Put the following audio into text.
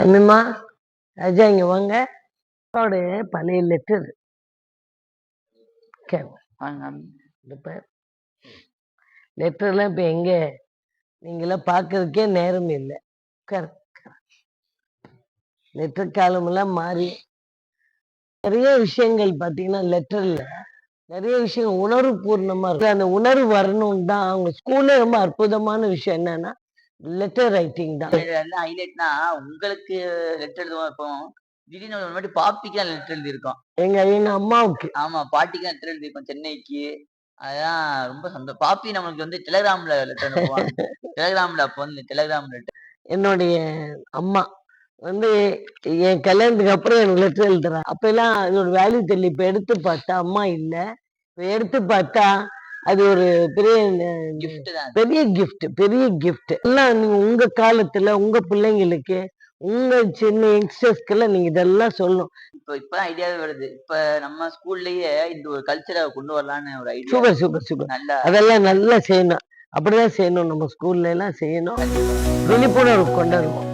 அம்மா ராஜா இங்க வாங்க. அவரோட பழைய லெட்டர் இப்ப லெட்டர்லாம் இப்ப எங்க நீங்களாம் பார்க்கறதுக்கே நேரம் இல்லை. லெட்டர் காலமெல்லாம் மாறி நிறைய விஷயங்கள் பார்த்தீங்கன்னா லெட்டர்ல நிறைய விஷயம் உணர்வு பூர்ணமா இருக்கு. அந்த உணர்வு வரணும் தான் அவங்க ஸ்கூல்ல ரொம்ப அற்புதமான விஷயம் என்னன்னா லெட்டர் ரைட்டிங் தான். என்ன ஹைலைட்னா உங்களுக்கு லெட்டர் எழுதுவோம். இப்போ திடீர்னு ஒரு வாட்டி பாப்பிக்கு லெட்டர் எழுதியிருக்கோம். எங்க அம்மாவுக்கு. ஆமா, பாட்டிக்கு லெட்டர் எழுதியிருக்கோம் சென்னைக்கு. அதான் ரொம்ப சந்தோஷம். பாப்பி நமக்கு வந்து டெலிகிராம்ல லெட்டர் அனுப்புவாங்க. டெலிகிராம்ல அப்போ வந்து டெலிகிராம் லெட்டர். என்னுடைய அம்மா வந்து என் கல்யாணத்துக்கு அப்புறம் எனக்கு லெட்டர் எழுதுறா. அப்ப எல்லாம் அதோட வேல்யூ தெரியல. இப்ப எடுத்து பார்த்தா அம்மா இல்ல. இப்ப எடுத்து பார்த்தா அது ஒரு பெரிய கிஃப்ட் தான். பெரிய கிஃப்ட், பெரிய கிஃப்ட். எல்லாம் நீங்க உங்க காலத்துல உங்க பிள்ளைங்களுக்கு உங்க சின்ன யங்ஸ்டர்ஸ்க்கெல்லாம் நீங்க இதெல்லாம் சொல்லணும். இப்பதான் ஐடியாவே வருது. இப்ப நம்ம ஸ்கூல்லயே இந்த ஒரு கல்ச்சரை கொண்டு வரலான்னு ஒரு ஐடியா. Super super super. நல்லா அதெல்லாம் நல்லா செய்யணும். அப்படிதான் செய்யணும். நம்ம ஸ்கூல்ல எல்லாம் செய்யணும். விழிப்புணர்வு கொண்டு வருவோம்.